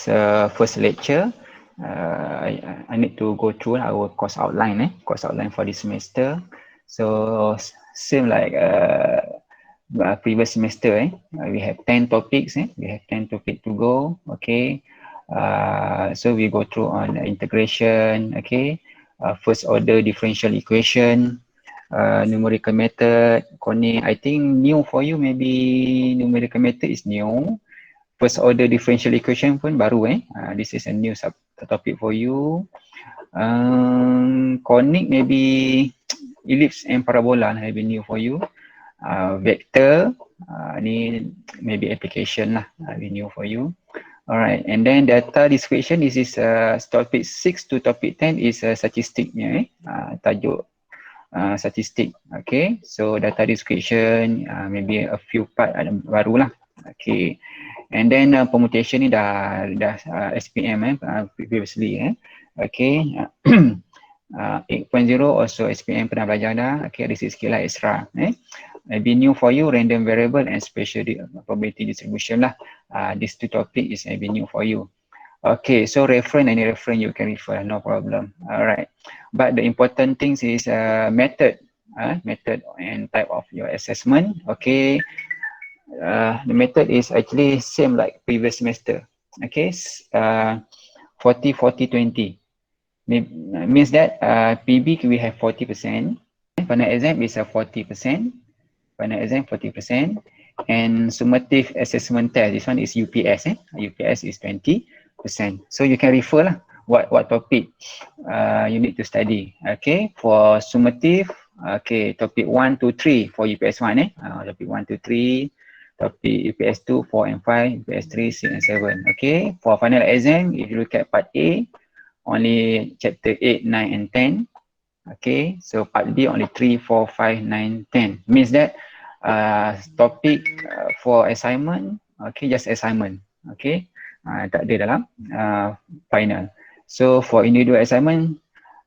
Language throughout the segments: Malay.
this first lecture, I need to go through our course outline, course outline for this semester. So same like previous semester, we have 10 topics, we have 10 topics to go, okay. So we go through on integration, okay, first order differential equation, numerical method, conic. I think new for you, maybe numerical method is new. First order differential equation pun baru, this is a new topic for you. Conic maybe ellipse and parabola maybe new for you. Vector, ni maybe application lah, be new for you. Alright, and then data description, this is topic 6 to topic 10 is statistiknya, tajuk statistik. Okay, so data description, maybe a few part baru lah. Okay, and then permutation ni dah SPM previously, okay. 8.0 also SPM pernah belajar dah. Okay, this is sikit lah extra, maybe new for you, random variable and spatial probability distribution lah. These two topic is maybe new for you. Okay, so any reference you can refer, no problem. Alright, but the important things is method and type of your assessment. Okay, the method is actually same like previous semester. Okay, 40-40-20 means that PB we have 40%, final exam is 40%, final exam 40%, and summative assessment test, this one is UPS, UPS is 20%. So you can refer lah what topic you need to study. Okay, for summative, okay, topic 1 to 3 for UPS 1, topic 1 to 3, topic UPS 2, 4 and 5, UPS 3, 6 and 7. Okay, for final exam, if you look at part A, only chapter 8, 9 and 10. Okay, so part B only 3, 4, 5, 9, 10. Means that topic for assignment, okay, just assignment. Okay, tak ada dalam final. So for individual assignment,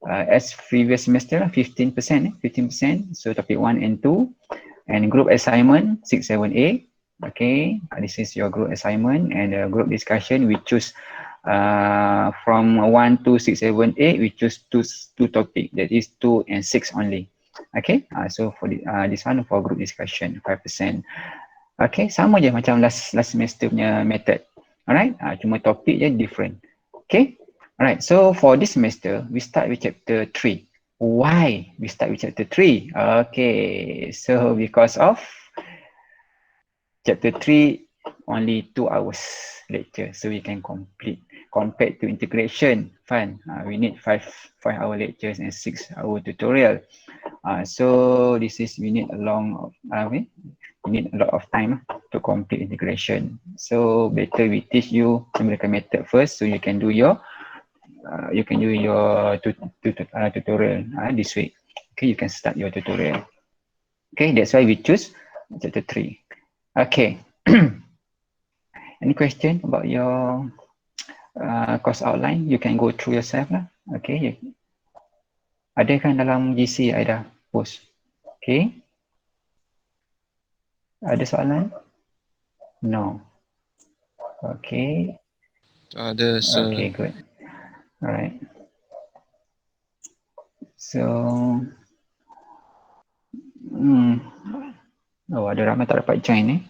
as previous semester 15%, 15%. So topic 1 and 2, and group assignment 6, 7, 8. Okay, this is your group assignment, and group discussion we choose from 1 to 6, 7, 8, we choose two topic, that is 2 and 6 only. Okay, so for this one for group discussion 5%. Okay, sama je macam last semester punya method. Alright, cuma topik je different. Okay, alright, so for this semester we start with chapter 3. Why we start with chapter 3? Okay, so because of chapter 3 only 2 hours lecture, so we can complete. Compared to integration, fun. We need 5-hour lectures and 6-hour tutorial. So this is we need a lot of time to complete integration. So better we teach you numerical method first, so you can do your tutorial this week. Okay, you can start your tutorial. Okay, that's why we choose chapter 3. Okay. Any question about your course outline? You can go through yourself lah. Okay. Ada kan dalam GC ada post? Okay. Ada soalan? No. Okay. Ada, sir. Okay, good. Alright. So, oh, ada ramai tak dapat join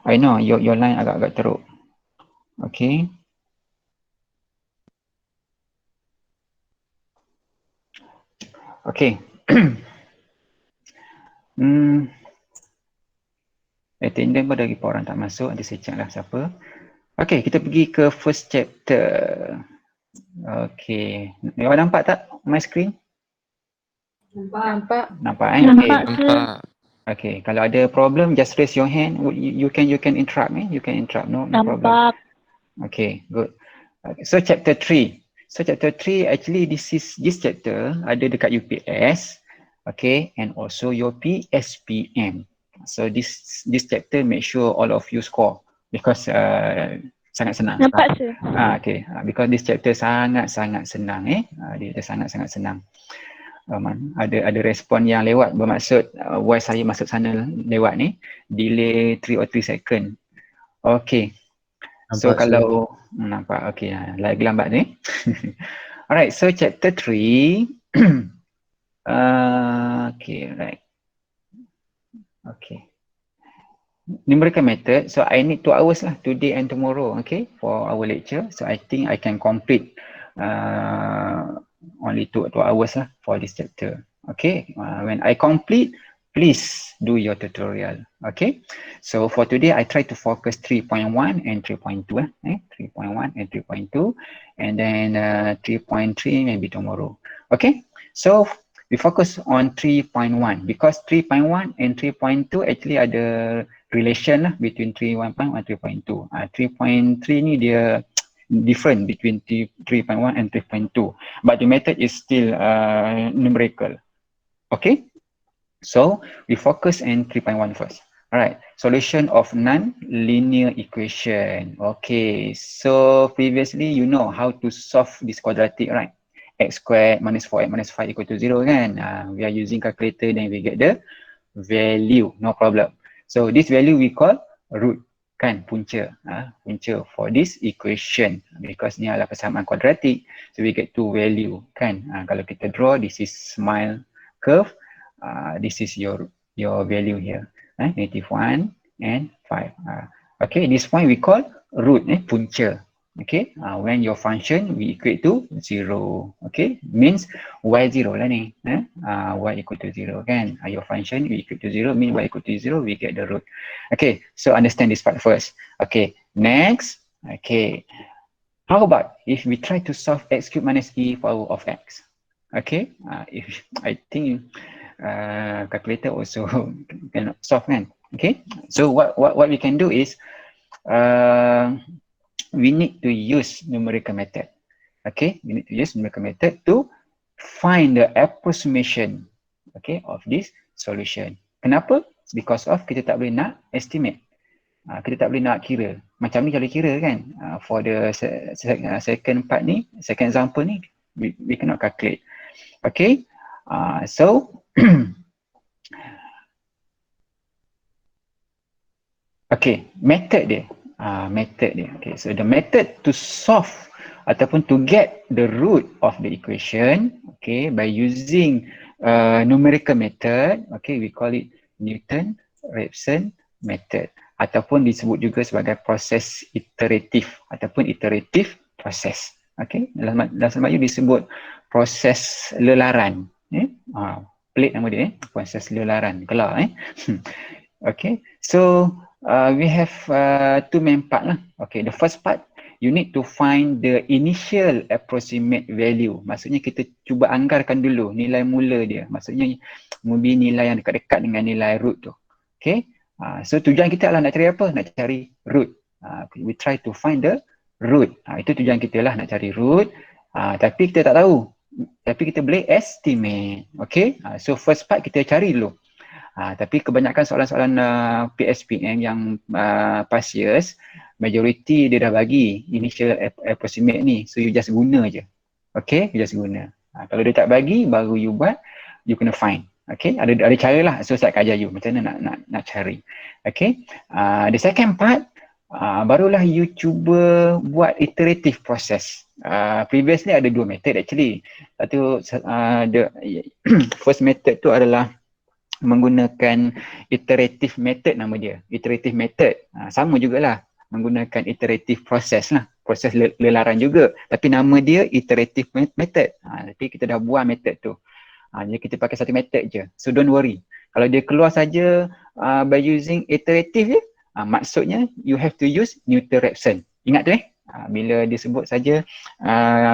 I know your line agak-agak teruk. Okay. Okay. Attendant pun lagi orang tak masuk, nanti saya check lah siapa. Okay, kita pergi ke first chapter. Okay, awak nampak tak my screen? Nampak. Nampak Okay. Nampak. Okay, kalau ada problem just raise your hand. You can interrupt you can interrupt, no problem. Okay, good. Okay, so chapter 3. So chapter 3 actually this chapter ada dekat UPS, okay, and also your PSPM. So this chapter make sure all of you score because sangat senang. Nampak sir. Okay, because this chapter sangat senang dia sangat senang. Ada respon yang lewat, bermaksud why saya masuk sana lewat ni, delay 3 or 3 second. Okay. So Nampak, kalau nampak, okay, lagi lambat ni. Alright, so chapter 3. Okay, right. Okay. Numerical method. So I need 2 hours lah today and tomorrow, okay, for our lecture. So I think I can complete only 2 hours lah for this chapter. Okay, when I complete, please do your tutorial. Okay, so for today I try to focus 3.1 and 3.2 3.1 and 3.2, and then 3.3 maybe tomorrow. Okay, so we focus on 3.1 because 3.1 and 3.2 actually ada relation lah between 3.1 and 3.2. 3.3 ni dia different between 3.1 and 3.2, but the method is still numerical. Okay, so we focus in 3.1 first. Alright, solution of non-linear equation. Okay, so previously you know how to solve this quadratic, right? X squared minus 4x minus 5 equal to 0 kan? We are using calculator, then we get the value, no problem. So this value we call root, kan, punca, punca for this equation, because ni adalah persamaan kuadratik, so we get 2 value, kan. Kalau kita draw, this is smile curve, this is your value here, -1 and 5. Okay, this point we call root, punca. Okay, when your function we equate to 0, okay, means y0 lah ni, y equal to 0 kan, your function we equal to 0 mean y equal to 0, we get the root. Okay, so understand this part first. Okay, next, okay, how about if we try to solve x cubed minus e power of x? Okay, if I think calculator also cannot solve kan. Okay, so what we can do is we need to use numerical method. Okay, we need to use numerical method to find the approximation, okay, of this solution. Kenapa? Because of kita tak boleh nak estimate. Kita tak boleh nak kira. Macam ni kalau kira kan, for the second part ni, second example ni, we cannot calculate. Okay, so okay, method dia. Okay, so the method to solve ataupun to get the root of the equation, okay, by using numerical method, okay, we call it Newton-Raphson method, ataupun disebut juga sebagai proses iteratif ataupun iterative process. Okay, dalam bahasa Melayu disebut proses lelaran. Pelik nama dia, proses lelaran, kelar. Okay, so we have 2 main part lah. Okay, the first part, you need to find the initial approximate value. Maksudnya kita cuba anggarkan dulu nilai mula dia. Maksudnya maybe nilai yang dekat-dekat dengan nilai root tu. Okay, so tujuan kita adalah nak cari apa? Nak cari root. We try to find the root. Itu tujuan kita lah, nak cari root. Tapi kita tak tahu. Tapi kita boleh estimate. Okay, so first part kita cari dulu. Tapi kebanyakan soalan-soalan PSPM yang past years, majority dia dah bagi initial approximate ni, so you just guna je. Okay, you just guna. Kalau dia tak bagi, baru you buat, you kena find. Okay, ada cara lah, so saya akan ajar you macam mana nak cari. Okay, the second part, barulah you cuba buat iterative process. Previously ada 2 method actually. Satu, the first method tu adalah menggunakan iterative method, nama dia iterative method. Sama jugalah, menggunakan iterative process lah, proses lelaran juga, tapi nama dia iterative method. Tapi kita dah buat method tu, jadi kita pakai satu method je, so don't worry. Kalau dia keluar saja by using iterative je, maksudnya you have to use Newton-Raphson. Ingat tu bila disebut saja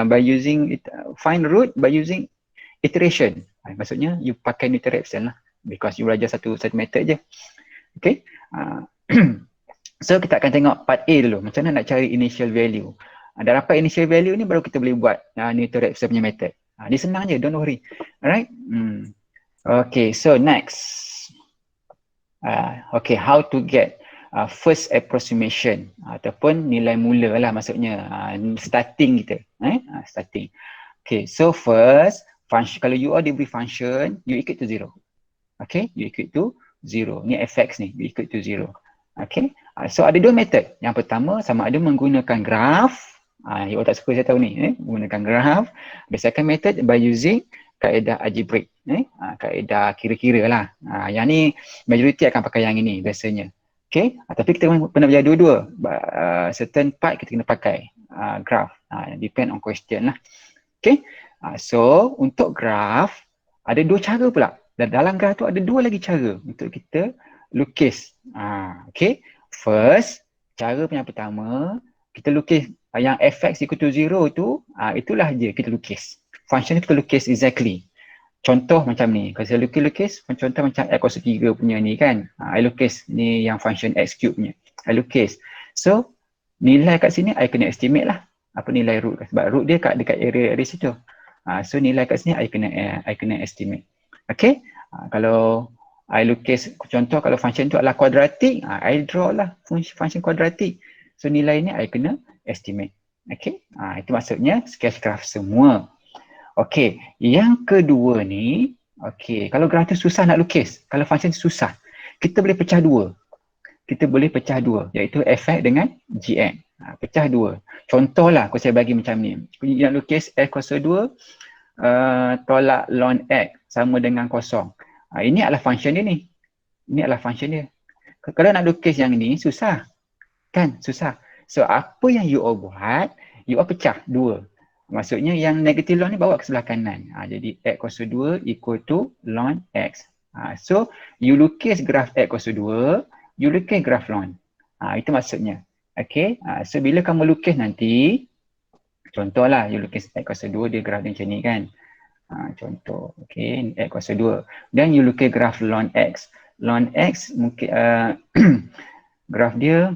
by using find root by using iteration, maksudnya you pakai Newton-Raphson lah, because you belajar satu method je. Okay, so kita akan tengok part A dulu, macam mana nak cari initial value. Dah dapat initial value ni, baru kita boleh buat Newton-Raphson punya method. Dia senang je, don't worry. Alright, okay, so next, okay, how to get first approximation ataupun nilai mula lah, maksudnya starting kita, starting. Okay, so first function, kalau you diberi function, you equate to 0. Okay, you equate to 0. Ni fx ni, you equate to 0. Okay, So ada dua method. Yang pertama sama ada menggunakan graph. You tak suka saya tahu ni, menggunakan graph. The second method by using kaedah algebraic, kaedah kira-kira lah. Yang ni majoriti akan pakai yang ini biasanya. Okay, tapi kita pernah belajar dua-dua. Certain part kita kena pakai graph. Depend on question lah. Okay, so untuk graph ada dua cara pula. Dan dalam graph tu ada dua lagi cara untuk kita lukis. Okay, first, cara yang pertama, kita lukis yang fx equal to 0 tu, itulah je kita lukis. Function ni kita lukis exactly. Contoh macam ni, kalau saya lukis, contoh macam x kuasa 3 punya ni kan. I lukis ni yang function x cube punya. I lukis. So, nilai kat sini I kena estimate lah. Apa nilai root? Sebab root dia dekat area situ. So, nilai kat sini I kena estimate. Okay? Kalau I lukis contoh kalau function tu adalah kuadratik, I draw lah function kuadratik. So, nilai ni I kena estimate. Okay? Itu maksudnya sketch graph semua. Okey, yang kedua ni, okey, kalau graf tu susah nak lukis, kalau function tu susah, kita boleh pecah dua. Kita boleh pecah dua, iaitu fx dengan gn. Pecah dua. Contohlah, kalau saya bagi macam ni. Nak lukis x kuasa 2 tolak ln x sama dengan kosong. Ini adalah function dia ni. Ini adalah function dia. Kalau nak lukis yang ni, susah. Kan? Susah. So, apa yang you all buat, you all pecah dua. Maksudnya yang negatif ln ni bawa ke sebelah kanan. Jadi x kuasa 2 equal to ln x. So you lukis graf x kuasa 2, you lukis graf ln. Itu maksudnya. Okay. So bila kamu lukis nanti, contohlah you lukis x kuasa 2, dia graf dia macam ni kan. Contoh. Okay. X kuasa 2. Dan you lukis graf ln x. Ln x mungkin graf dia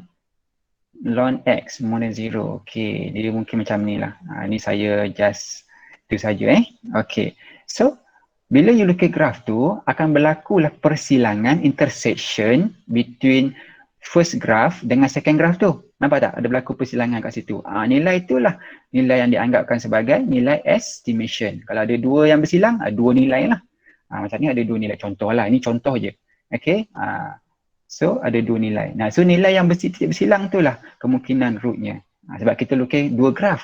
ln x more than 0. Okay, dia mungkin macam ni lah. Ni saya just tu saja Okay, so bila you lukis graf tu akan berlakulah persilangan intersection between first graph dengan second graph tu. Nampak tak? Ada berlaku persilangan kat situ. Nilai itulah nilai yang dianggapkan sebagai nilai estimation. Kalau ada dua yang bersilang, dua nilai lah. Macam ni ada dua nilai. Contoh lah, ini contoh je. Okay. So ada dua nilai. So nilai yang bersilang tu lah kemungkinan rootnya. Sebab kita lukis dua graf.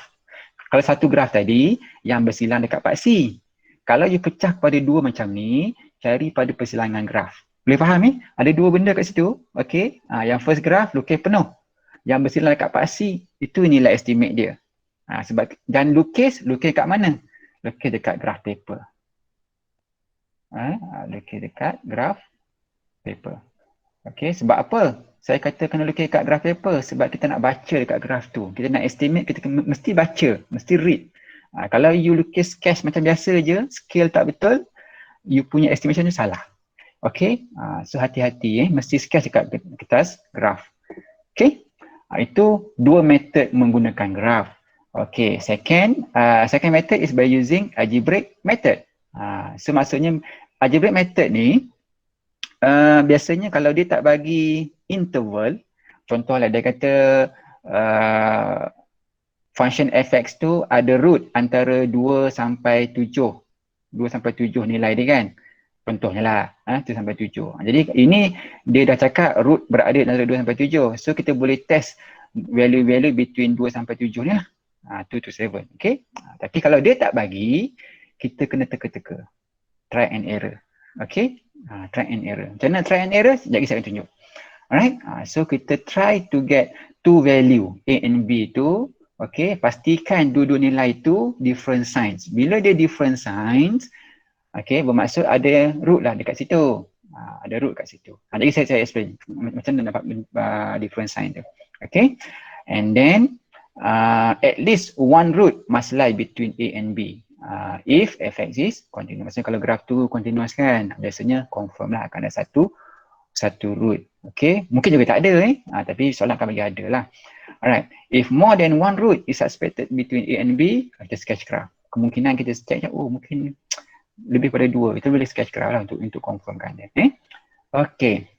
Kalau satu graf tadi yang bersilang dekat part C. Kalau you pecah pada dua macam ni, cari pada persilangan graf. Boleh faham Ada dua benda kat situ. Okay. Yang first graf lukis penuh. Yang bersilang dekat part C, itu nilai estimate dia. Sebab dan lukis kat mana? Lukis dekat graf paper. Lukis dekat graf paper. Okay, sebab apa? Saya kata kena lukis kat graf paper sebab kita nak baca dekat graf tu. Kita nak estimate, kita mesti baca, mesti read. Kalau you lukis sketch macam biasa je, scale tak betul, you punya estimation tu salah. Okay, so hati-hati mesti sketch dekat kertas graf. Okay, itu dua method menggunakan graf. Okay, second method is by using algebraic method. So maksudnya algebraic method ni, biasanya kalau dia tak bagi interval, contohlah dia kata function fx tu ada root antara 2 sampai 7. 2 sampai 7 nilai dia kan. Contohnya lah, 2 sampai 7. Jadi ini dia dah cakap root berada antara 2 sampai 7. So kita boleh test value-value between 2 sampai 7 ni lah. 2 to 7. Okay. Tapi kalau dia tak bagi, kita kena teka-teka. Try and error. Okay. Try and error. Macam mana try and error? Sekejap saya akan tunjuk. Alright. So kita try to get two value A and B tu. Okay. Pastikan dua-dua nilai tu different signs. Bila dia different signs, okay, bermaksud ada root lah dekat situ. Ada root kat situ. Jadi saya explain macam mana dapat different sign tu. Okay. And then at least one root must lie between A and B. If fx is continuous. Maksudnya kalau graf tu continuous kan, biasanya confirm lah akan ada satu root. Okay, mungkin juga tak ada tapi soalan akan bagi ada lah. Alright, if more than one root is suspected between A and B, kita sketch graph. Kemungkinan kita check, mungkin lebih pada dua, itu boleh sketch graph lah untuk confirmkan dia. Okay,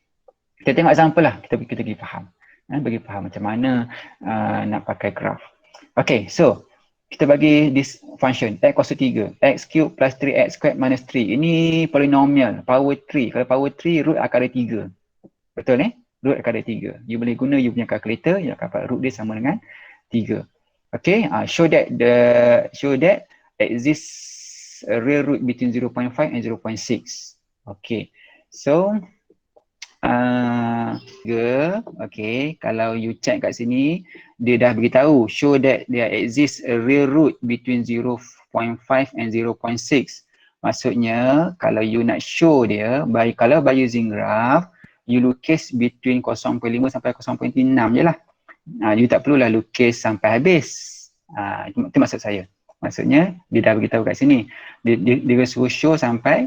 kita tengok example lah, kita pergi faham. Bagi faham macam mana nak pakai graph. Okay, so kita bagi this function x kuasa 3, x cube plus 3x squared minus 3. Ini polinomial, power 3. Kalau power 3, root akan ada 3. Betul root akan ada 3. You boleh guna you punya calculator, you akan dapat root dia sama dengan 3. Okay, show that exists a real root between 0.5 and 0.6. Okay, so okay, kalau you check kat sini, dia dah beritahu show that there exists a real root between 0.5 and 0.6. Maksudnya kalau you nak show dia, kalau by using graph, you lukis between 0.5 sampai 0.6 je lah. You tak perlulah lukis sampai habis. Itu maksud saya. Maksudnya dia dah beritahu kat sini. Dia suruh show sampai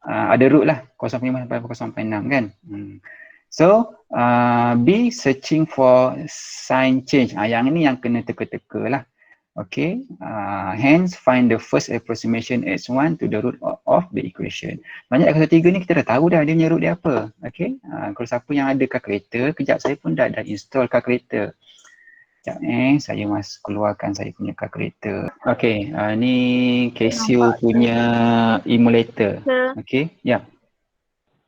ada root lah 0.5 sampai 0.6 kan. So be searching for sign change. Yang ni yang kena teka-teka lah. Okay, hence find the first approximation x1 to the root of the equation. Banyak kata 3 ni kita dah tahu dah dia punya root dia apa. Okay, kalau siapa yang ada calculator, kejap saya pun dah install calculator. Sekejap saya keluarkan saya punya calculator. Okay, ni Casio punya emulator. Okay, ya.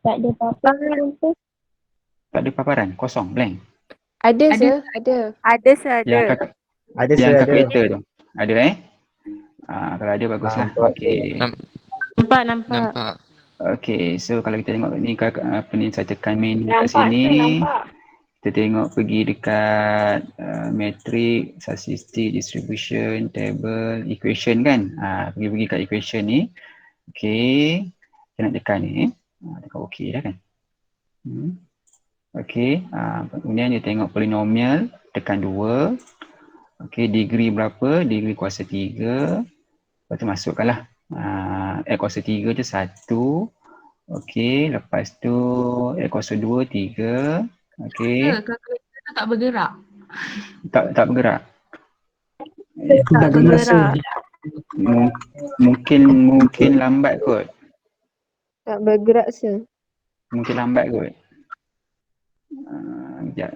Tak ada paparan tu. Tak ada paparan, kosong, blank. Ada sir, ada. Ada sir, ada. Ada Yang sir, ada. calculator tu. Ada kalau ada baguslah. Okay. Nampak. Okay, so kalau kita tengok ni apa ni saya tekan main kat sini. Kita tengok pergi dekat matrix, statistic, distribution, table, equation kan. Pergi kat equation ni. Okay. Kita nak tekan ni. Tekan okay dah kan. Okay. Kemudian dia tengok polinomial, tekan 2. Okay, degree berapa? Degree kuasa 3. Lepas tu masukkanlah. X kuasa 3 tu 1. Okay, lepas tu X kuasa 2, 3. Okay. Kalkulator tu tak bergerak. Tak bergerak. Tak bergerak. Mungkin lambat kot. Tak bergerak sir. Mungkin lambat kot. Sekejap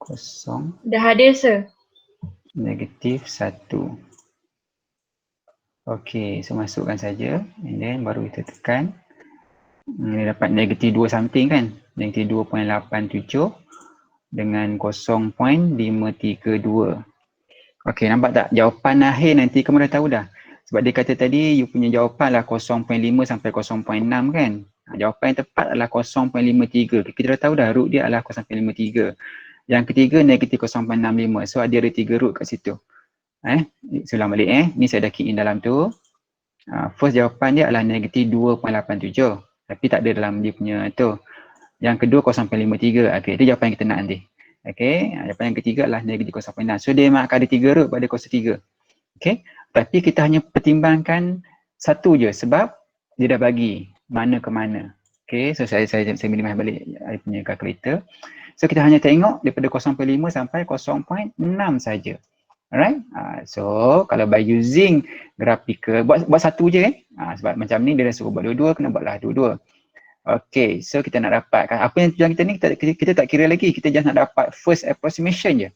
Kosong. Dah ada sir. Negatif 1. Okay, so masukkan saja. And then baru kita tekan. Dia dapat negatif 2 something kan. Negatif 2.87 dengan 0.532. Okay, nampak tak? Jawapan akhir nanti kamu dah tahu dah. Sebab dia kata tadi you punya jawapan lah 0.5 sampai 0.6 kan. Jawapan yang tepat adalah 0.53. Kita dah tahu dah root dia adalah 0.53. Yang ketiga negatif 0.65. So ada 3 root kat situ. Ulang balik Ni saya dah key in dalam tu. First jawapan dia adalah negatif 2.87. Tapi tak ada dalam dia punya tu. Yang kedua 0.53. Okay, itu jawapan yang kita nak nanti. Okay, jawapan yang ketiga adalah negatif 0.6. So dia memang akan ada 3 root pada kuasa 3. Okay, tapi kita hanya pertimbangkan satu je sebab dia dah bagi mana ke mana. Okay, so saya minimize balik saya punya calculator. So kita hanya tengok daripada 0.5 sampai 0.6 saja. Alright, so kalau by using graphical, buat satu je sebab macam ni dia dah suruh buat dua-dua, kena buatlah dua-dua. Okay, so kita nak dapatkan apa yang tujuan kita ni, kita tak kira lagi, kita just nak dapat first approximation je.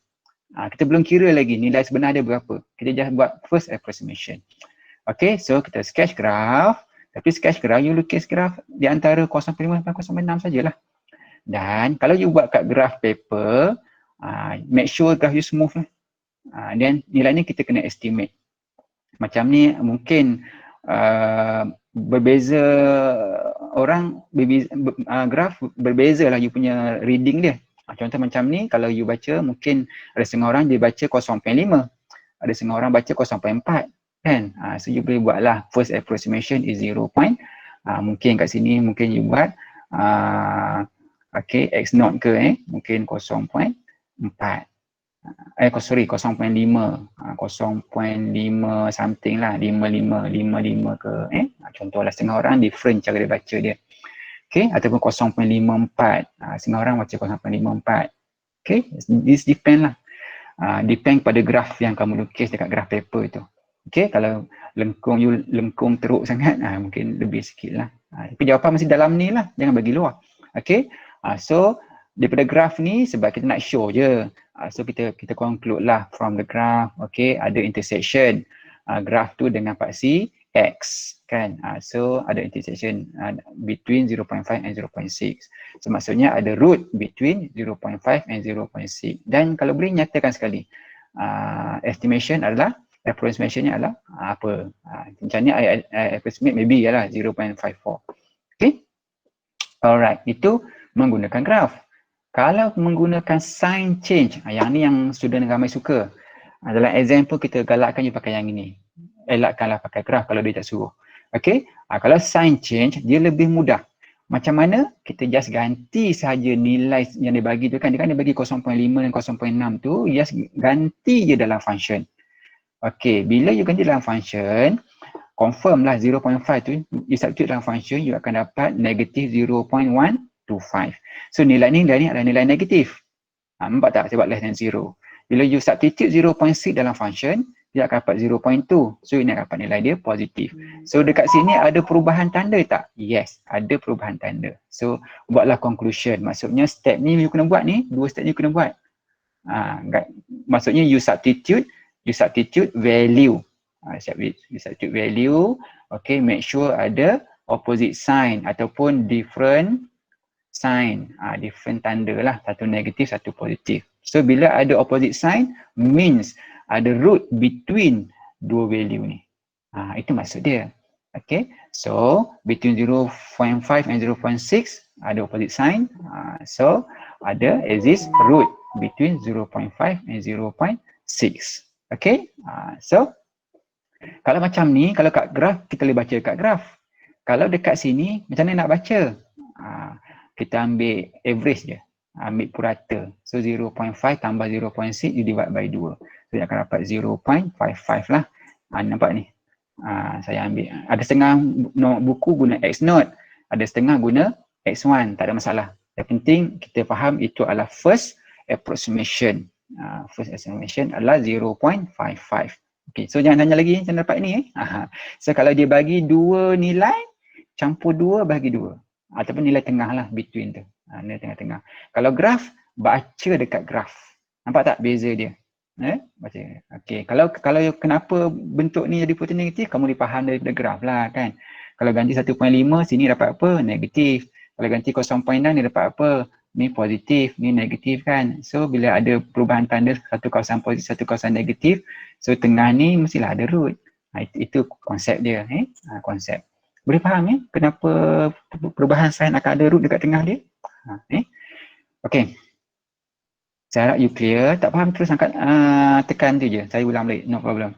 Kita belum kira lagi nilai sebenar dia berapa, kita just buat first approximation. Okay, so kita sketch graph, tapi sketch graph, you lukis graph di antara 0.5 sampai 0.6 sajalah. Dan kalau you buat kat graph paper, make sure graph you smooth lah. Dan nilai ni kita kena estimate. Macam ni mungkin berbeza orang, graph berbeza lah you punya reading dia. Contoh macam ni, kalau you baca mungkin ada setengah orang dia baca 0.5, ada setengah orang baca 0.4 kan. So you boleh buat lah first approximation is 0. Mungkin kat sini mungkin you buat okay, x0 ke mungkin 0.4. 0.5 something lah, 55 ke contohlah setengah orang different cara dia baca dia. Okay, ataupun 0.54, setengah orang baca 0.54. Okay, this depend lah, depend pada graf yang kamu lukis dekat graf paper itu. Okay, kalau lengkung teruk sangat, mungkin lebih sikit lah. Tapi jawapan masih dalam ni lah, jangan bagi luar. Okay, so daripada graf ni sebab kita nak show je. So kita conclude lah from the graph. Okay, ada intersection graph tu dengan paksi x kan. So ada intersection between 0.5 and 0.6. So maksudnya ada root between 0.5 and 0.6. Dan kalau boleh nyatakan sekali, estimation adalah, approximationnya adalah apa? Macam ni I approximate maybe ialah 0.54. Okay. Alright, itu menggunakan graf. Kalau menggunakan sign change, yang ni yang student ramai suka. Dalam example kita galakkan you pakai yang ini. Elakkanlah pakai graf kalau dia tak suruh. Okay, kalau sign change dia lebih mudah. Macam mana? Kita just ganti saja nilai yang dia bagi tu kan. Dia kan dia bagi 0.5 dan 0.6 tu, just ganti je dalam function. Okay, bila you ganti dalam function, confirm lah 0.5 tu, you substitute dalam function, you akan dapat negative 0.125. So nilai ni adalah nilai negatif. Nampak tak? Saya buat less than 0. Bila you substitute 0.6 dalam function, dia akan dapat 0.2. So ini akan dapat nilai dia positif. So dekat sini ada perubahan tanda tak? Yes, ada perubahan tanda. So buatlah conclusion. Maksudnya step ni you kena buat ni, dua step ni you kena buat. Maksudnya you substitute value. You substitute value. Okay, make sure ada opposite sign ataupun different sign. Different tanda lah. Satu negatif, satu positif. So bila ada opposite sign, means ada root between dua value ni. Itu maksud dia. Okay, so between 0.5 and 0.6 ada opposite sign. So ada exist root between 0.5 and 0.6. Okay, so kalau macam ni, kalau kat graf, kita boleh baca kat graf. Kalau dekat sini, macam mana nak baca? Kita ambil average je. Ambil purata. So 0.5 tambah 0.6 you divide by 2. So you akan dapat 0.55 lah. Nampak ni? Saya ambil. Ada setengah buku guna X note. Ada setengah guna X1. Tak ada masalah. Yang penting kita faham itu adalah first approximation. First approximation adalah 0.55. Okay, so jangan tanya lagi macam dapat ni. So kalau dia bagi dua nilai, campur 2 bagi 2. Ataupun nilai tengah lah, between tu. Nilai tengah-tengah. Kalau graf, baca dekat graf. Nampak tak beza dia? Baca. Okay. Kalau kenapa bentuk ni jadi positif negatif, kamu dipaham daripada graf lah kan. Kalau ganti 1.5, sini dapat apa? Negatif. Kalau ganti 0.6, ni dapat apa? Ni positif, ni negatif kan. So bila ada perubahan tanda satu kawasan positif, satu kawasan negatif, so tengah ni mestilah ada root. Itu konsep dia. Konsep. Boleh faham kenapa perubahan sign akan ada root dekat tengah dia? Okay. Saya harap you clear. Tak faham terus angkat tekan tu je. Saya ulang balik. No problem.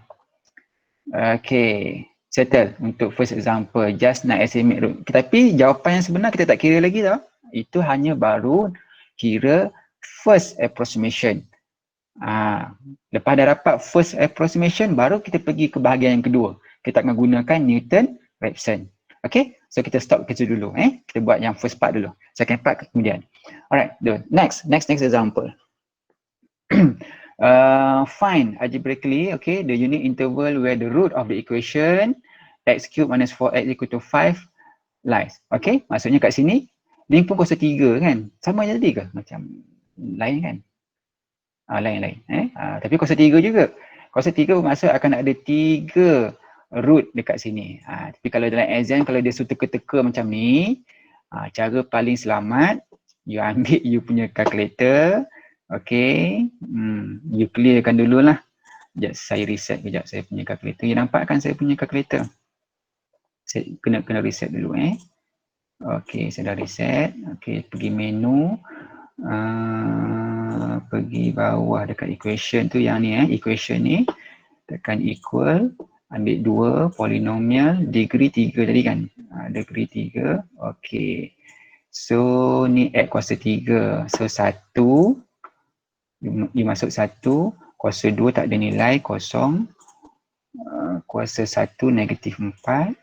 Okay. Settle untuk first example. Just nak estimate root. Tapi jawapan yang sebenar kita tak kira lagi tau. Itu hanya baru kira first approximation. Lepas dah dapat first approximation, baru kita pergi ke bahagian yang kedua. Kita akan gunakan Newton-Raphson. Okay, so kita stop ke situ dulu. Kita buat yang first part dulu. Second part kemudian. Alright, next example. Find algebraically, okay, the unit interval where the root of the equation x cubed minus 4x equal to 5 lies. Okay, maksudnya kat sini dia pun kuasa 3 kan? Sama je tadi ke? Macam lain kan? Lain. Tapi kuasa 3 juga. Kuasa 3 bermaksud akan ada 3 root dekat sini. Tapi kalau dalam exam, kalau dia suruh teka-teka macam ni, cara paling selamat, you ambil you punya calculator. Okay, you clearkan dululah. Sekejap, saya reset kejap saya punya calculator. You nampak kan saya punya calculator? Saya kena reset dulu Okay, saya dah reset. Okay, pergi menu. Pergi bawah dekat equation tu yang ni equation ni. Tekan equal. Ambil 2, polinomial, degree 3 tadi kan? Degree 3, okay. So, ni X kuasa 3. So, 1, you masuk 1, kuasa 2 tak ada nilai, kosong. Kuasa 1, negatif 4.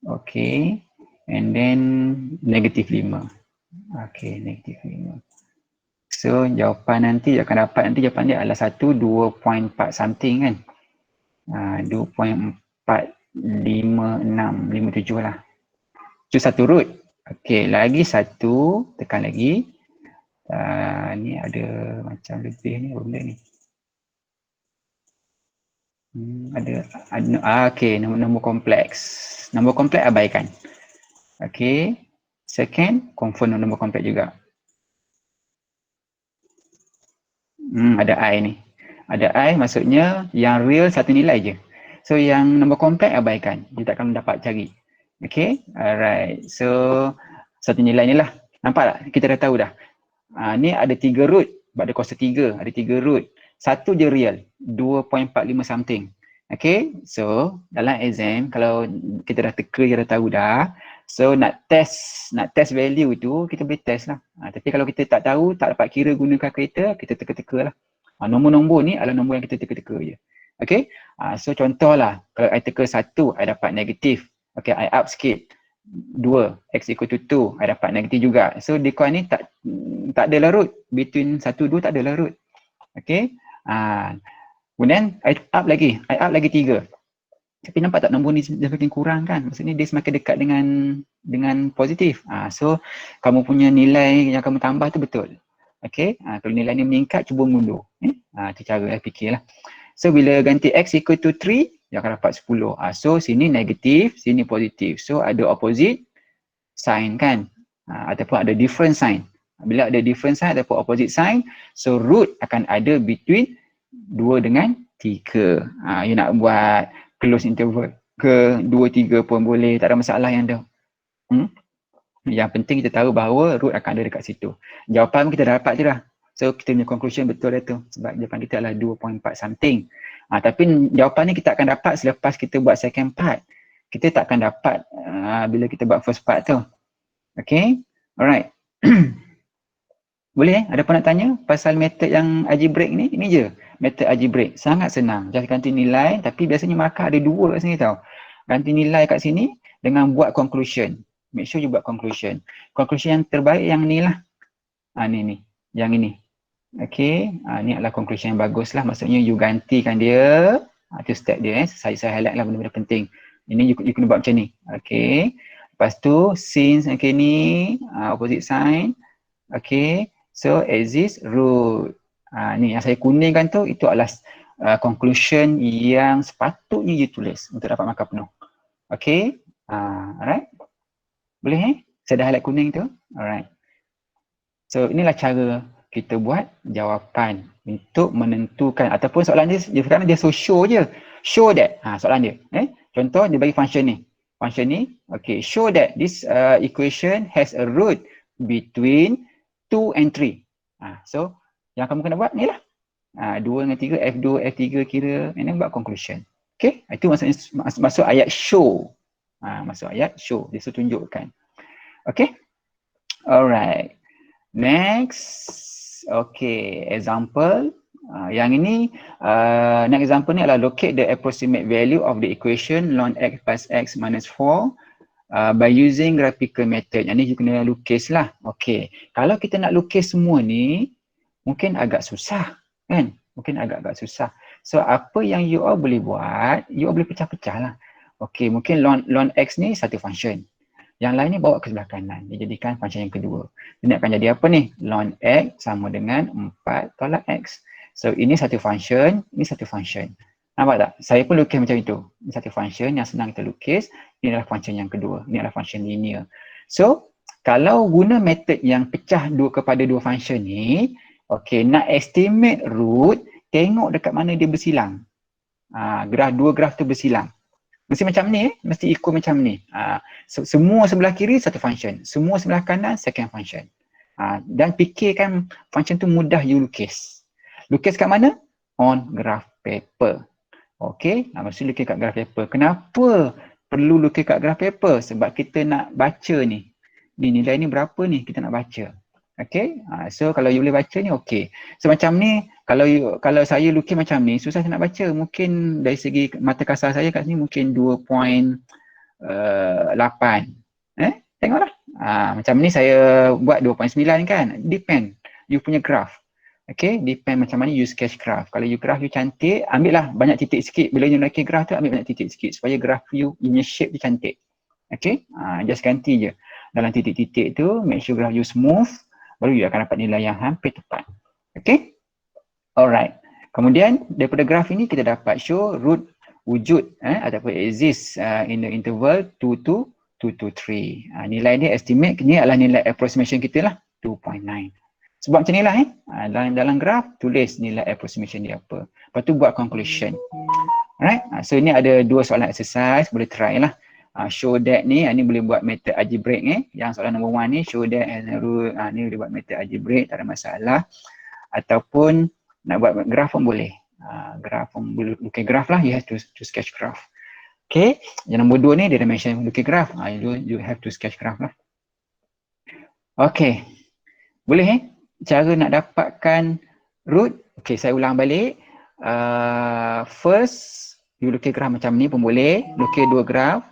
Okay. And then, negatif 5. Okay, negatif 5. So, jawapan nanti akan dapat, nanti jawapan dia adalah 1, 2.4 something kan? 2.45657 lah. Itu satu root. Okey, lagi satu, tekan lagi. Ni ada macam lebih ni, benda ni. Okay, nombor kompleks. Nombor kompleks abaikan. Okay. Second, confirm nombor kompleks juga. Ada I ni. Ada I maksudnya yang real satu nilai je. So yang nombor kompleks abaikan. Dia takkan dapat cari. Okay. Alright. So satu nilai ni lah. Nampak tak? Kita dah tahu dah. Ni ada 3 root. Sebab dia kuasa 3. Ada 3 root. Satu je real. 2.45 something. Okay. So dalam exam kalau kita dah teka, kita dah tahu dah. So nak test value tu kita boleh test lah. Tapi kalau kita tak tahu, tak dapat kira guna kalkulator, kita teka-teka lah. Nombor-nombor ni adalah nombor yang kita teka-teka je. Okay. So contohlah, kalau I teka 1, I dapat negatif. Okay, I up sikit. 2, x equal to 2, I dapat negatif juga. So decoy ni tak ada root. Between 1, 2 tak ada root. Okay. Kemudian I up lagi 3. Tapi nampak tak nombor ni dia semakin kurang kan? Maksudnya dia semakin dekat dengan positif. So kamu punya nilai yang kamu tambah tu betul. Okay. Kalau nilai ni meningkat, cuba mundur. Itu cara fikirlah. So bila ganti x equal to 3, dia akan dapat 10. So sini negatif, sini positif. So ada opposite sign kan? Ataupun ada different sign. Bila ada different sign ataupun opposite sign, so root akan ada between 2 dengan 3. You nak buat close interval ke 2, 3 pun boleh, tak ada masalah yang tu. Yang penting kita tahu bahawa root akan ada dekat situ. Jawapan kita dah dapat je dah. So kita punya conclusion betul dah tu. Sebab jawapan kita adalah 2.4 something. Tapi jawapan ni kita akan dapat selepas kita buat second part. Kita tak akan dapat bila kita buat first part tu. Okay. Alright. Boleh ada apa nak tanya pasal method yang algebraic ni? Ini je. Method algebraic. Sangat senang. Just ganti nilai, tapi biasanya markah ada 2 kat sini tau. Ganti nilai kat sini dengan buat conclusion. Make sure you buat conclusion. Conclusion yang terbaik yang ni lah. Ni. Yang ini. Okay. Ni adalah conclusion yang bagus lah. Maksudnya you gantikan dia. Itu step dia. Saya highlight lah benda-benda penting. Ini you kena buat macam ni. Okay. Lepas tu, since okay ni, opposite sign. Okay. So exist root. Ni yang saya kuningkan tu, itu adalah conclusion yang sepatutnya you tulis untuk dapat markah penuh. Okay. Alright. Boleh Saya dah highlight kuning tu. Alright. So inilah cara kita buat jawapan untuk menentukan ataupun soalan dia sekarang dia show je. Show that. Soalan dia. Contoh dia bagi function ni. Function ni, okay, show that this equation has a root between 2 and 3. So yang kamu kena buat ni lah. 2 dengan 3, F2, F3 kira, and then buat conclusion. Okay, itu maksudnya masuk ayat show. Masuk ayat show, dia suruh tunjukkan. Okay, alright. Next, okay, example. Yang ini, next example ni adalah locate the approximate value of the equation ln x plus x minus 4 by using graphical method. Yang ni you kena lukis lah. Okay, kalau kita nak lukis semua ni, mungkin agak susah kan? Mungkin agak-agak susah. So apa yang you all boleh buat, you all boleh pecah-pecah lah. Okay, mungkin ln x ni satu function. Yang lain ni bawa ke sebelah kanan. Dia jadikan function yang kedua. Ini akan jadi apa ni? Ln x sama dengan 4 tolak x. So ini satu function, ini satu function. Nampak tak? Saya pun lukis macam itu. Ini satu function yang senang kita lukis. Ini adalah function yang kedua. Ini adalah function linear. So kalau guna method yang pecah kepada 2 function ni, okay, nak estimate root, tengok dekat mana dia bersilang. Dua graf tu bersilang. Mesti macam ni, mesti ikut macam ni. Semua sebelah kiri satu function, semua sebelah kanan second function. Dan fikirkan function tu mudah you lukis. Lukis kat mana? On graph paper. Okay, mesti lukis kat graph paper. Kenapa perlu lukis kat graph paper? Sebab kita nak baca ni. Ni nilai ni berapa ni kita nak baca. Okay, so kalau you boleh baca ni okay. So macam ni, kalau saya lukis macam ni, susah saya nak baca. Mungkin dari segi mata kasar saya kat sini mungkin 2.8. Tengoklah. Macam ni saya buat 2.9 kan. Depend. You punya graph. Okay, depend macam mana you sketch graph. Kalau you graph you cantik, ambil lah banyak titik sikit. Bila you nak graph tu, ambil banyak titik sikit. Supaya graph you punya shape tu cantik. Okay, just ganti je. Dalam titik-titik tu, make sure graph you smooth. Baru you akan dapat nilai yang hampir tepat. Okay? Alright. Kemudian daripada graf ini kita dapat show root wujud ataupun exist in the interval 2 to 3. Nilai dia estimate ni adalah nilai approximation kita lah 2.9. Sebab macam ni lah dalam graf tulis nilai approximation dia apa. Lepas tu buat conclusion. Alright. So ni ada 2 soalan exercise, boleh try lah. Show that ni boleh buat method algebraic Yang soalan nombor 1 ni show that and root ni boleh buat method algebraic, tak ada masalah. Ataupun nak buat graf pun boleh. Graf pun boleh lukis graf lah, you have to sketch graph. Okay, yang nombor 2 ni dia dah mention lukis graf. You have to sketch graph lah. Okay, boleh cara nak dapatkan root. Okay, saya ulang balik. First, you lukis graf macam ni pun boleh. Lukis 2 graf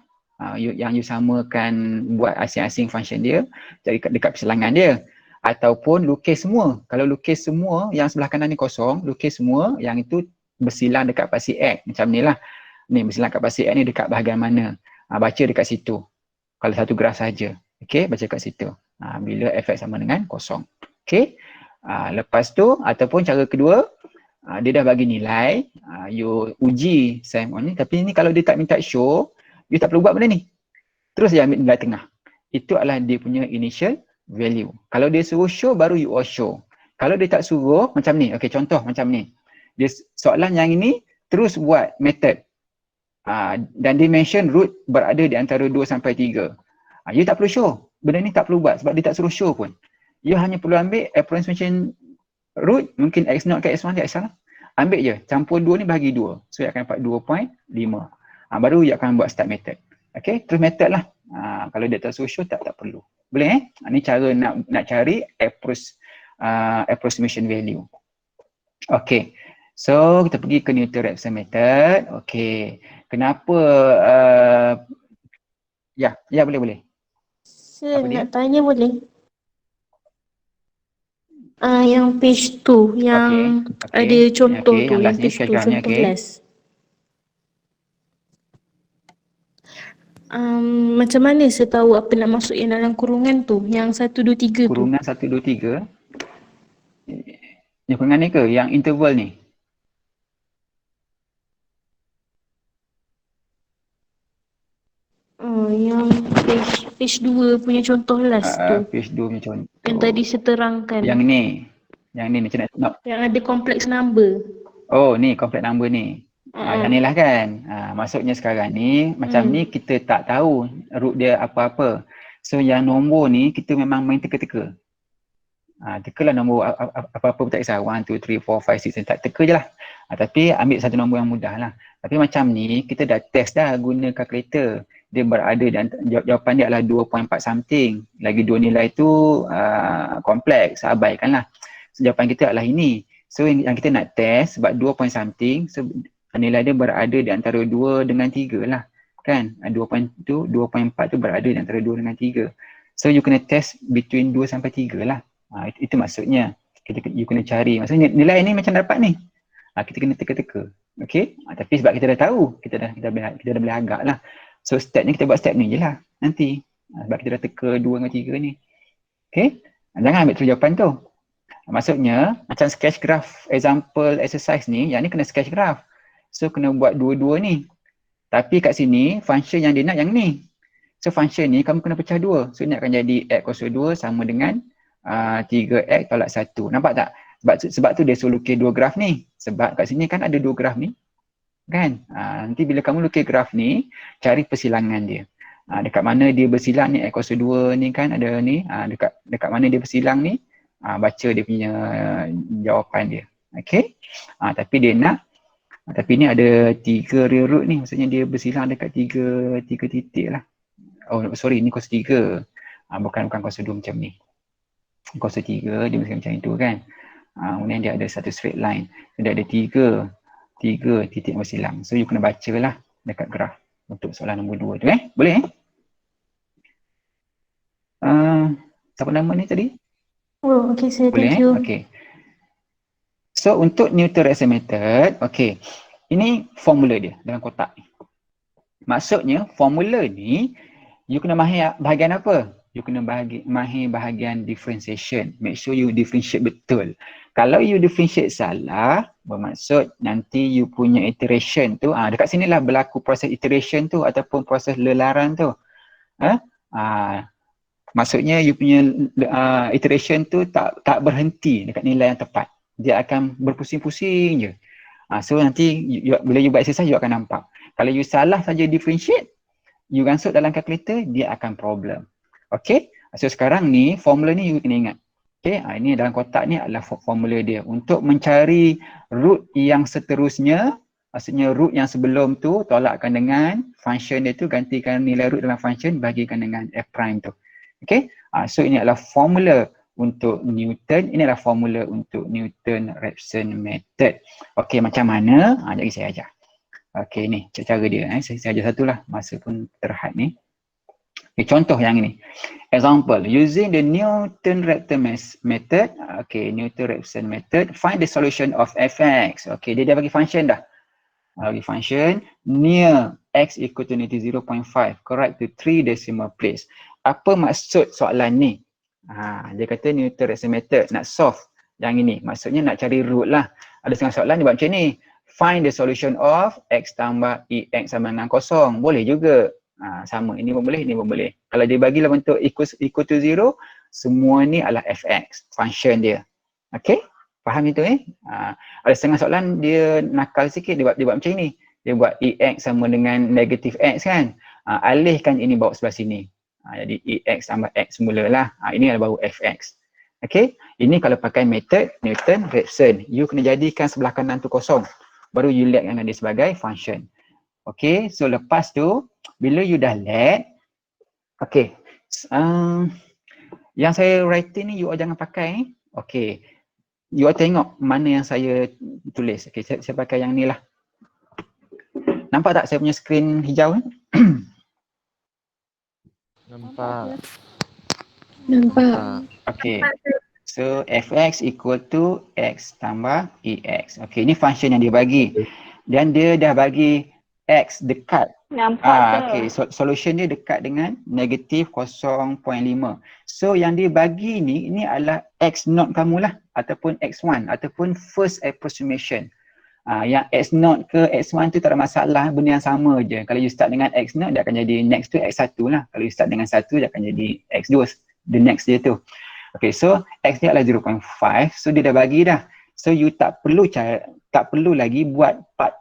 yang you samakan, buat asing-asing function dia dekat perselangan dia. Ataupun lukis semua. Kalau lukis semua, yang sebelah kanan ni kosong, lukis semua, yang itu bersilang dekat pasti X. Macam ni lah. Ni bersilang dekat pasti X ni dekat bahagian mana. Baca dekat situ. Kalau satu graf saja. Okay, baca dekat situ. Bila Fx sama dengan kosong. Okay. Lepas tu, ataupun cara kedua, dia dah bagi nilai. You uji Simon ni. Tapi ni kalau dia tak minta show, you tak perlu buat benda ni. Terus dia ambil nilai tengah. Itu adalah dia punya initial value. Kalau dia suruh show, baru you all show. Kalau dia tak suruh, macam ni. Okay, contoh macam ni. Dia soalan yang ini, terus buat method. Dan dia mention root berada di antara 2 sampai 3. You tak perlu show. Benda ni tak perlu buat sebab dia tak suruh show pun. You hanya perlu ambil approximation root, mungkin x0 ke x1 ke x1. Ambil je, campur 2 ni bahagi 2. So, you akan dapat 2.5. Baru you akan buat start method. Okay, terus method lah. Kalau dia tak suruh show, tak perlu. Boleh ni cara nak cari approximation value. Okay. So kita pergi ke Newton-Raphson method. Okay. Kenapa ya boleh. Saya nak tanya boleh? Yang page 2 yang ada contoh tu, yang page 2 contoh last. Macam mana saya tahu apa nak masuk yang dalam kurungan tu, yang 1, 2, 3 tu? Kurungan 1, 2, 3. Yang kurungan ni ke? Yang interval ni? Yang page 2 punya contoh last tu. Page 2 punya contoh. Yang tadi saya terangkan. Yang ni macam nak. Yang ada complex number. Oh ni complex number ni. Yang ni lah kan. Maksudnya sekarang ni macam ni kita tak tahu root dia apa-apa. So yang nombor ni kita memang main teka-teka. Tekalah nombor apa-apa pun tak kisah. 1, 2, 3, 4, 5, 6 tak teka je lah. Tapi ambil satu nombor yang mudah lah. Tapi macam ni kita dah test dah guna calculator. Dia berada dan jawapan dia adalah 2.4 something. Lagi 2 nilai tu kompleks. Abaikanlah. So jawapan kita adalah ini. So yang kita nak test sebab 2 point something. So nilai dia berada di antara 2 dengan 3 lah. Kan? 2.4 tu berada di antara 2 dengan 3. So you kena test between 2 sampai 3 lah. Itu maksudnya. You kena cari. Maksudnya nilai ni macam dapat ni. Kita kena teka-teka. Okay? Tapi sebab kita dah tahu. Kita dah boleh agak lah. So step ni kita buat step ni je lah. Nanti. Sebab kita dah teka 2 dengan 3 ni. Okay? Jangan ambil terus jawapan tu. Maksudnya macam sketch graph example exercise ni. Yang ni kena sketch graph. So kena buat dua-dua ni. Tapi kat sini function yang dia nak yang ni. So function ni kamu kena pecah 2. So ni akan jadi x kuasa 2 sama dengan 3x tolak 1. Nampak tak? Sebab tu dia suruh lukis 2 graf ni. Sebab kat sini kan ada 2 graf ni. Kan? Nanti bila kamu lukis graf ni, cari persilangan dia. Dekat mana dia bersilang ni x kuasa 2 ni kan ada ni. Dekat mana dia bersilang ni, baca dia punya jawapan dia. Okay? Tapi dia nak tapi ni ada 3 real root ni. Maksudnya dia bersilang dekat 3 titik lah. Oh sorry, ni kuasa 3. Bukan kuasa 2 macam ni. Kuasa 3 dia bersilang macam itu kan. Kemudian dia ada satu straight line. So, dia ada 3 titik bersilang. So you kena baca lah dekat graf untuk soalan nombor 2 tu Boleh siapa nama ni tadi? Oh okay sir, boleh, thank you. Okay. So untuk Newton-Raphson method, okay, ini formula dia dalam kotak ni. Maksudnya formula ni you kena mahir bahagian apa? You kena mahir bahagian differentiation. Make sure you differentiate betul. Kalau you differentiate salah, Bermaksud nanti you punya iteration tu, dekat sinilah berlaku proses iteration tu ataupun proses lelaran tu. Maksudnya you punya iteration tu tak berhenti dekat nilai yang tepat. Dia akan berpusing-pusing je. So nanti bila you buat exercise you akan nampak. Kalau you salah saja differentiate, you masuk dalam calculator, dia akan problem. Okay? So sekarang ni, formula ni you kena ingat. Okay, ini dalam kotak ni adalah formula dia. Untuk mencari root yang seterusnya, maksudnya root yang sebelum tu tolakkan dengan function dia tu, gantikan nilai root dalam function, bagikan dengan f prime tu. Okay, so ini adalah formula untuk Newton, ini adalah formula untuk Newton-Raphson method. Okay, macam mana? Jadi saya ajar. Okay, ni cara dia. Saya ajar satu lah, masa pun terhad ni. Okay, contoh yang ini. Example, using the Newton-Raphson method, okay, Newton-Raphson method, find the solution of fx. Okay, dia dah bagi function dah. Bagi function, near x equal to negative 0.5, correct to 3 decimal place. Apa maksud soalan ni? Dia kata Newton-Raphson method, nak solve yang ini. Maksudnya nak cari root lah. Ada setengah soalan dia buat macam ni. Find the solution of x tambah ex sama dengan kosong. Boleh juga. Sama, ini pun boleh, ini pun boleh. Kalau dia bagi dalam bentuk equal to 0, semua ni adalah fx, function dia. Okay? Faham itu ada setengah soalan dia nakal sikit, dia buat macam ni. Dia buat ex sama dengan negative x kan. Alihkan ini bawa sebelah sini. Jadi ex tambah x semula lah. Ini adalah baru fx. Okay? Ini kalau pakai method Newton-Raphson. You kena jadikan sebelah kanan tu kosong. Baru you let dengan dia sebagai function. Okay, so lepas tu bila you dah let, okay, yang saya writing ni you jangan pakai. Okay, you tengok mana yang saya tulis. Okay, saya pakai yang ni lah. Nampak tak saya punya screen hijau ni? Nampak. Okay, so fx equal to x tambah ex. Okay, ni function yang dia bagi. Dan dia dah bagi x dekat. Okay, solution dia dekat dengan negatif 0.5. So yang dia bagi ni adalah x0 kamu lah, ataupun x1 ataupun first approximation. Yang x0 ke x1 tu tak ada masalah, benda yang sama je. Kalau you start dengan x0 dia akan jadi next tu x1 lah. Kalau you start dengan 1 dia akan jadi x2, the next dia tu. Okay, so x ni adalah 0.5. So dia dah bagi dah. So you tak perlu lagi buat part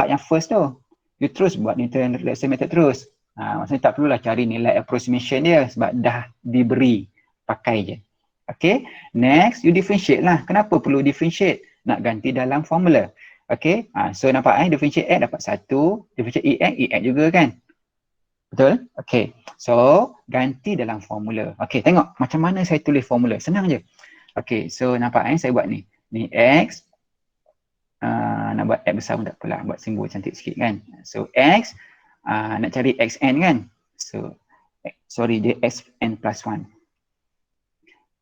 yang first tu. You terus buat Newton-Raphson method terus. Maksudnya tak perlulah cari nilai approximation dia sebab dah diberi, pakai je. Okay, next you differentiate lah. Kenapa perlu differentiate? Nak ganti dalam formula. Okay, so nampak differentiate x dapat 1, differentiate ex juga kan? Betul? Okay, so ganti dalam formula. Okay, tengok macam mana saya tulis formula. Senang je. Okay, so nampak saya buat ni. Ni x. Nak buat x besar pun tak apalah, buat simbol cantik sikit kan. So x, nak cari xn kan. So sorry, dia xn plus 1.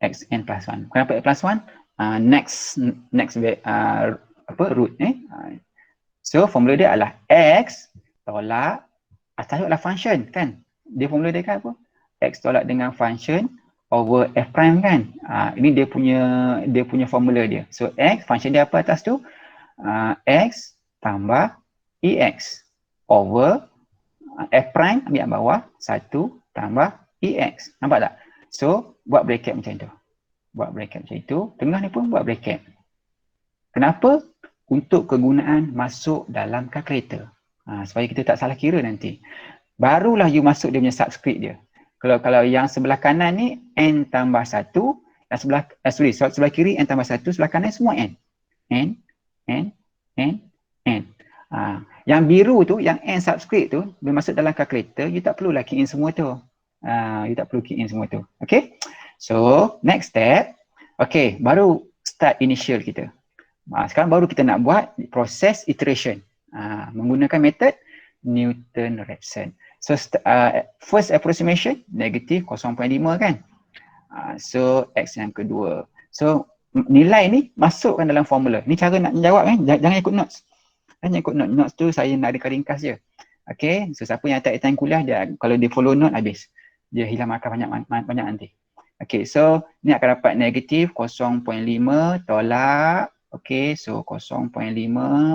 Xn plus 1. Kenapa x plus 1? Next root So formula dia adalah x tolak atas adalah function kan. Dia formula dia kan apa? X tolak dengan function over f prime kan. Ini dia punya formula dia. So x, function dia apa atas tu? X tambah ex over f prime, ambil yang bawah 1 tambah ex. Nampak tak? So buat bracket macam tu. Buat bracket macam itu. Tengah ni pun buat bracket. Kenapa? Untuk kegunaan masuk dalam calculator. Supaya kita tak salah kira nanti. Barulah you masuk dia punya subscript dia. Kalau yang sebelah kanan ni n tambah 1, dan sebelah kiri n tambah 1, sebelah kanan semua n. N. Yang biru tu, yang n subscript tu, bila masuk dalam calculator, you tak perlulah key in semua tu. You tak perlu key in semua tu. Okay? So, next step. Okay, baru start initial kita. Sekarang baru kita nak buat proses iteration. Menggunakan method Newton-Raphson. So, first approximation, negatif 0.5 kan. So, x yang kedua. So, nilai ni masukkan dalam formula. Ni cara nak jawab kan, jangan ikut notes. Jangan ikut notes. Notes tu saya nak ada ringkas je. Okay, so siapa yang tak time kuliah, dia kalau dia follow note habis. Dia hilang markah banyak nanti. Okay, so ni akan dapat negatif 0.5 tolak Okay, so 0.5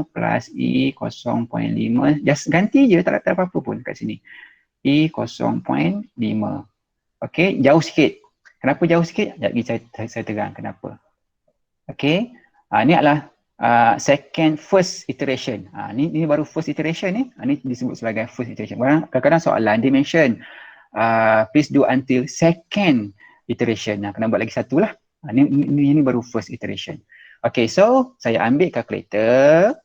plus E 0.5. Just ganti je, tak ada apa-apa pun kat sini. E 0.5. Okay, jauh sikit. Kenapa jauh sikit? Sekejap lagi saya terang kenapa. Okay, ni adalah first iteration. Ni baru first iteration ni. Ni disebut sebagai first iteration. Kadang-kadang soalan dia mention please do until second iteration. Kena buat lagi satu lah. Ni baru first iteration. Okay, so saya ambil calculator.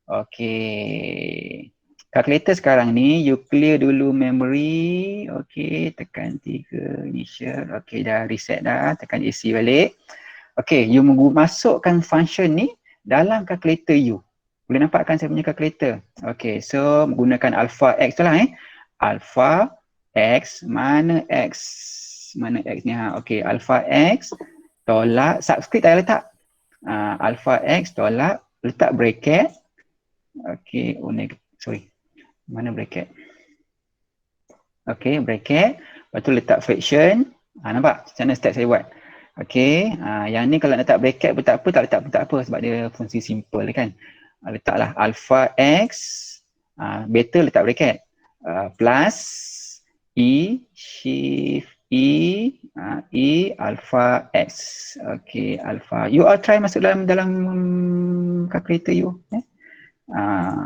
Okay, calculator sekarang ni you clear dulu memory. Okay, tekan 3 initial. Okay, dah reset dah. Tekan AC balik. Okay, you masukkan function ni dalam calculator you. Boleh nampak kan saya punya calculator? Okay, so menggunakan alpha x tu lah alpha x, mana x? Mana x ni? Okay, alpha x tolak, subscript saya letak. Alpha x tolak, letak bracket. Okay, sorry. Mana bracket? Okay, bracket. Lepas tu letak fraction. Nampak? Macam mana step saya buat? Okay, yang ni kalau nak letak bracket pun tak apa, tak letak pun tak apa sebab dia fungsi simple kan. Letaklah alpha x, better letak bracket, plus E, shift E, E alpha x. Okay, alpha. You all try masuk dalam calculator you.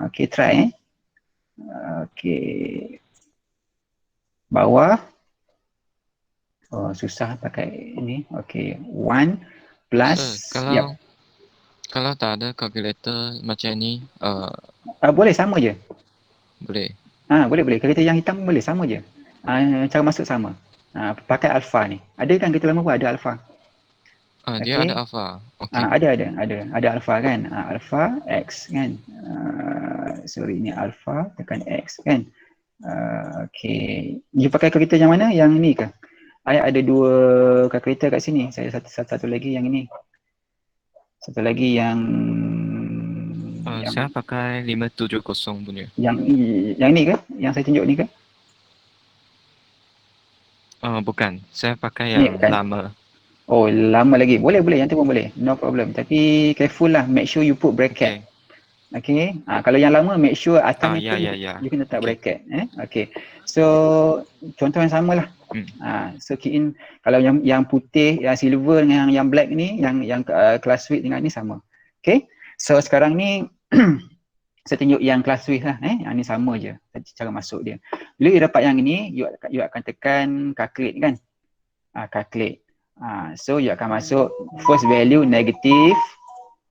Okay, try. Okay. Bawah. Oh, susah pakai ini. Okay, 1 plus. Kalau tak ada calculator macam ni, boleh sama je. boleh. Boleh. Calculator yang hitam boleh sama je. Cara masuk sama. Pakai alpha ni. Ada kan kita lama buat ada alpha? Dia ada alpha. Okay. Ada alpha kan? Alpha x kan? Sorry, ni alpha tekan x kan? Okay. You pakai calculator yang mana? Yang ni ke? Ada dua calculator kat sini. Saya satu lagi yang ini. Satu lagi yang saya pakai 570 punya. Yang ni ke? Yang saya tunjuk ni ke? Bukan. Saya pakai yang lama. Oh, lama lagi. Boleh. Yang tu pun boleh. No problem. Tapi careful lah. Make sure you put bracket. Okay. Kalau yang lama, make sure atas you kena letak bracket. Okay. So, contoh yang sama lah. So, key in. Kalau yang putih, yang silver dengan yang black ni, yang class width dengan ni sama. Okay. So, sekarang ni, saya tunjuk yang class width lah. Yang ni sama je. Cara masuk dia. Bila you dapat yang ni, you akan tekan calculate kan. Calculate. So, you akan masuk first value negative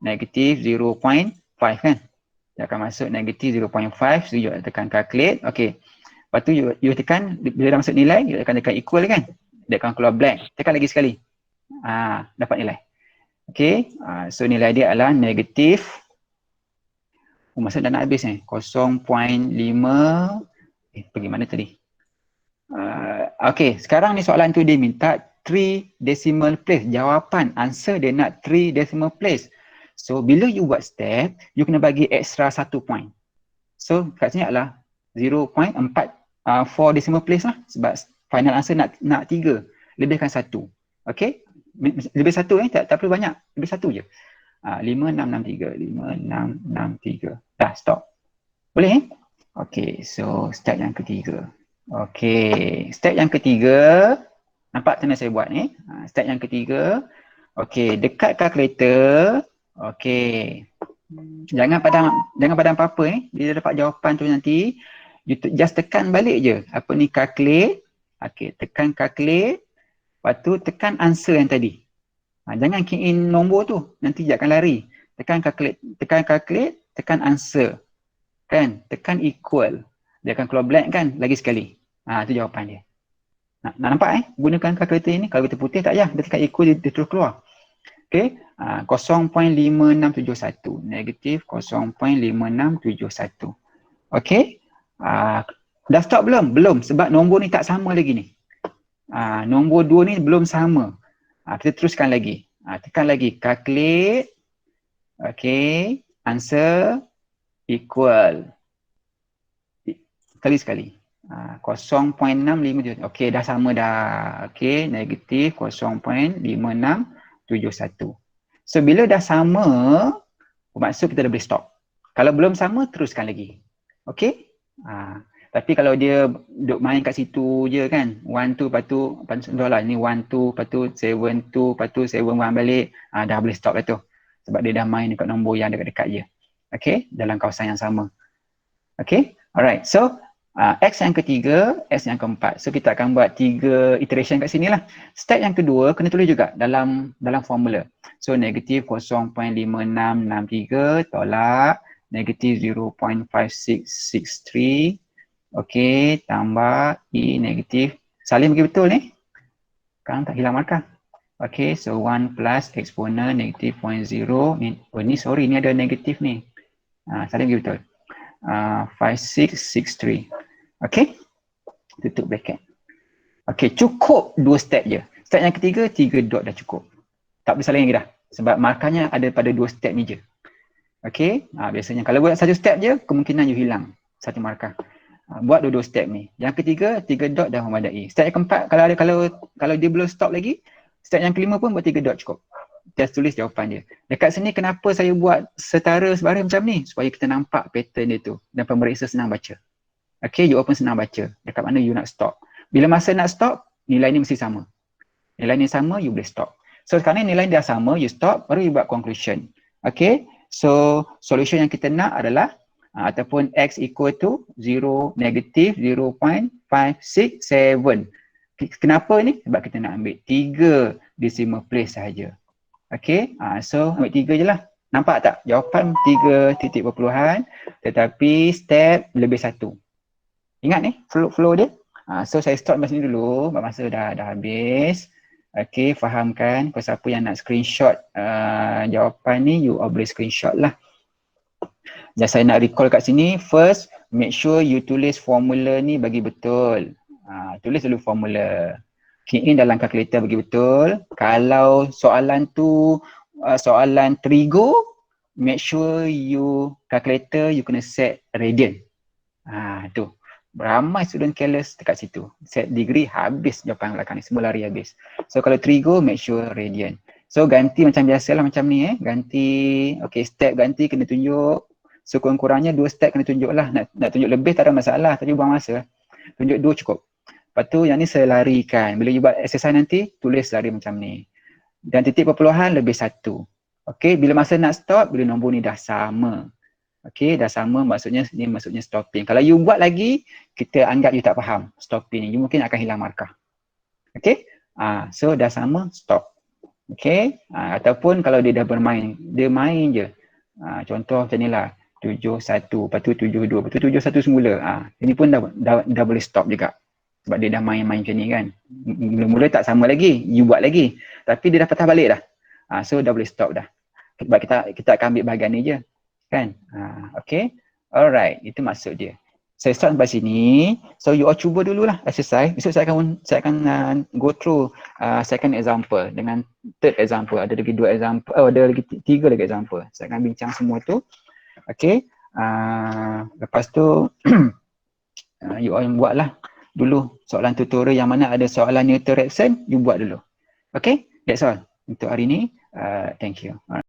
0.5 kan. Dia akan masuk negative 0.5. So, you tekan calculate. Okay. Lepas tu, you tekan, bila dah masuk nilai, you akan tekan equal kan. Dia akan keluar blank. Tekan lagi sekali. Dapat nilai. Okay. So, nilai dia adalah negative. Masa dah nak habis ni. 0.5. Pergi mana tadi? Okay. Sekarang ni soalan tu dia minta 3 decimal place. Jawapan, answer dia nak 3 decimal place. So, bila you buat step, you kena bagi extra 1 point. So, kat sini adalah 0.4 decimal place lah. Sebab final answer nak 3. Lebihkan 1. Okay? Lebih 1 tak perlu banyak. Lebih 1 je. 5663. 5663. Dah, stop. Boleh Okay, so step yang ketiga. Okay, step yang ketiga. Nampak macam mana saya buat ni? Step yang ketiga. Okay, dekat calculator. Okay. Jangan padam apa-apa Bila dapat jawapan tu nanti, you just tekan balik je. Apa ni calculate. Okay, tekan calculate. Lepas tu tekan answer yang tadi. Jangan key in nombor tu. Nanti dia akan lari. Tekan calculate, tekan answer. Kan? Tekan equal. Dia akan keluar blank kan? Lagi sekali. Itu jawapan dia. Nak nampak gunakan calculator ini. Kalau kita putih tak payah. Dia tekan equal, dia terus keluar. Okay. 0.5671. Negatif 0.5671. Okay. Dah stop belum? Belum. Sebab nombor ni tak sama lagi ni. Nombor 2 ni belum sama. Kita teruskan lagi. Tekan lagi. Calculate. Okay. Answer. Equal. Sekali. 0.657. Okay, dah sama dah. Okay, negatif 0.5671. So, bila dah sama, bermaksud kita dah boleh stop. Kalau belum sama, teruskan lagi. Okay? Tapi kalau dia duduk main kat situ je kan, 1, 2, lepas tu, contohlah ni 1, 2, lepas tu 7, 2, lepas tu 7, 1 balik, dah boleh stop dah tu. Sebab dia dah main dekat nombor yang dekat-dekat je. Okay? Dalam kawasan yang sama. Okay? Alright. So, X yang ketiga, X yang keempat. So, kita akan buat 3 iteration kat sini lah. Step yang kedua, kena tulis juga dalam formula. So, negatif 0.5663 tolak negatif 0.5663. Okey, tambah E negatif. Salin bagi betul ni. Sekarang tak hilang markah. Okey, so 1 plus eksponen negatif 0.0. Ni sorry, ni ada negatif ni. Salin bagi betul. 5663. Okey, tutup bracket. Okey, cukup 2 step je. Step yang ketiga, 3 dot dah cukup. Tak boleh salin lagi dah. Sebab markahnya ada pada 2 step ni je. Okey, biasanya kalau buat 1 step je, kemungkinan you hilang 1 markah. Buat 2 step ni. Yang ketiga, 3 dot dah memadai. Step yang keempat, kalau dia belum stop lagi, step yang kelima pun buat 3 dot cukup. Just tulis jawapan dia. Dekat sini kenapa saya buat setara sebaris macam ni? Supaya kita nampak pattern dia tu dan pemeriksa senang baca. Okay, you open senang baca. Dekat mana you nak stop. Bila masa nak stop, nilai ni mesti sama. Nilai ni sama, you boleh stop. So sekarang ni nilai dia sama, you stop, baru you buat conclusion. Okay, so solution yang kita nak adalah ataupun X equal to 0, negatif 0.567. Kenapa ni? Sebab kita nak ambil 3 decimal place sahaja. Okay, so ambil 3 je lah. Nampak tak? Jawapan 3 titik perpuluhan tetapi step lebih 1. Ingat ni flow dia? So saya stop masa ni dulu, masa dah habis. Okay, fahamkan. Kalau siapa yang nak screenshot jawapan ni, you boleh screenshot lah. Dan saya nak recall kat sini, first make sure you tulis formula ni bagi betul. Tulis dulu formula. Key in dalam calculator bagi betul. Kalau soalan tu soalan trigo, make sure you calculator you kena set radian. Tu. Ramai student careless dekat situ. Set degree habis jawapan belakang ni, semua lari habis. So kalau trigo, make sure radian. So ganti macam biasalah macam ni ganti, okay, step ganti kena tunjuk. So kurang-kurangnya 2 step kena tunjuk lah. Nak tunjuk lebih tak ada masalah, tapi buang masa. Tunjuk 2 cukup. Lepas tu yang ni saya larikan. Bila you buat exercise nanti, tulis lari macam ni. Dan titik perpuluhan lebih 1. Okay, bila masa nak stop, bila nombor ni dah sama. Okay, dah sama maksudnya stopping. Kalau you buat lagi, kita anggap you tak faham stopping ni. You mungkin akan hilang markah. Okay, so dah sama, stop. Okay, ataupun kalau dia dah bermain, dia main je. Contoh macam ni lah. 7-1, lepas tu 7-2, lepas tu 7-1 semula. Ini pun dah boleh stop juga. Sebab dia dah main-main macam ni kan. Mula-mula tak sama lagi, you buat lagi. Tapi dia dah patah balik dah. So dah boleh stop dah. Sebab kita akan ambil bahagian ni je. Kan? Okay. Alright, itu maksud dia. Saya start sampai sini. So you all cuba dululah exercise. Besok saya akan go through second example dengan third example. Ada lagi 2 example. Ada lagi 3 lagi example. Saya akan bincang semua tu. Okay. Lepas tu you all buatlah dulu soalan tutorial yang mana ada soalan Newton Raphson, you buat dulu. Okay. That's all untuk hari ni. Thank you.